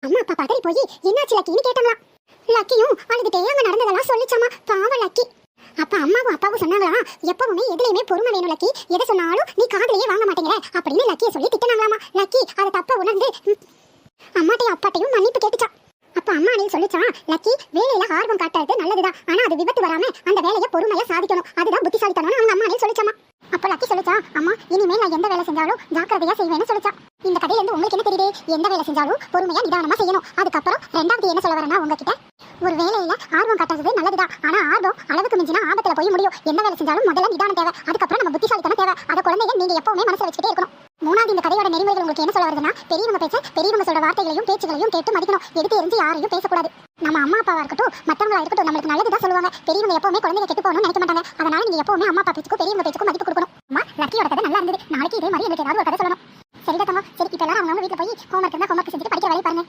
அம்மா அப்பா பதறி போய் என்னாச்சு லக்கின்னு கேட்டாங்களாம். லக்கியும் அழுதுட்டே அங்க நடந்ததெல்லாம் சொல்லிச்சாமா. பாவம் லக்கி. அப்ப அம்மாவும் அப்பாவும் சொன்னாங்களா, எப்பவுமே எதுலயுமே பொறுமை வேணும் லக்கி, எதை சொன்னாலும் நீ காதுலயே வாங்க மாட்டேங்கிற அப்படின்னு லக்கியை சொல்லி திட்டினாங்களாமா. லக்கி அதை தப்ப உணர்ந்து அம்மாட்டையும் அப்பாட்டையும் மன்னிப்பு கேட்டுச்சான். அப்ப அம்மா அணில் சொல்லிச்சான், லக்கி வேலையில ஆர்வம் காட்டுறது நல்லதுதான், ஆனா அது விபத்து வராம அந்த வேலையை பொறுமையா சாதிக்கணும், அதுதான் புத்திசாலித்தனம்னு அவங்க அம்மா அணில் சொல்லிச்சாமா. அப்ப லக்கி சொல்லிச்சா, அம்மா இனிமேல் நான் எந்த வேலை செஞ்சாலும் ஜாக்கிரதையா செய்வேன்னு சொல்லிச்சா. இந்த கதையில இருந்து உங்களுக்கு என்ன தெரியுது? எந்த வேலை செஞ்சாலும் பொறுமையா நிதானமா செய்யணும். அதுக்கப்புறம் ரெண்டாவது என்ன சொல்ல வரேன்னா உங்ககிட்ட, ஒரு வேலையில ஆர்வம் காட்டுறது நல்லதுதான், ஆனா ஆர்வம் அளவுக்கு மிஞ்சினா ஆபத்துல போய் முடியும். எந்த வேலை செஞ்சாலும் முதல்ல நிதானம் தேவை, அதுக்கப்புறம் நம்ம புத்திசாலித்தனம் தேவை. அதை குழந்தைங்க நீங்க எப்பவுமே மனசுல வச்சுட்டே இருக்கணும். மூணாவது இந்த கதையோட நெறிமுறைகள் உங்களுக்கு என்ன சொல்ல வருதுன்னா, பெரியவங்க பேச்ச பெரியவங்க சொல்ற வார்த்தைகளையும் பேச்சுகளையும் கேட்டு மதிக்கணும். எடுத்து எரிஞ்சு யாரையும் பேசக்கூடாது. நம்ம அம்மா அப்பாவா இருக்கட்டும் மத்தவங்களா இருக்கட்டும் நம்மளுக்கு நல்லதுதான் சொல்லுவாங்க. பெரியவங்க எப்பவுமே குழந்தைங்க கெட்டு போகணும்னு நினைக்க மாட்டாங்க. அதனால நீங்க எப்பவுமே அம்மா அப்பா பேச்சுக்கும் பெரியவங்க பேச்சுக்கும் மதிப்பு கொடுக்கணும். அம்மா லக்கியோட கதை நல்லா இருந்தது. நாளைக்கு இதே மாதிரி எனக்கு ஏதாவது ஒரு கதை சொல்லணும். சரிடா தம்மா. சரி இப்ப எல்லாரும் அவங்க வீட்டுல போய் ஹோம்வொர்க் இருந்தா ஹோம்வொர்க் செஞ்சுட்டு படிக்கிற வேலையை பாருங்க.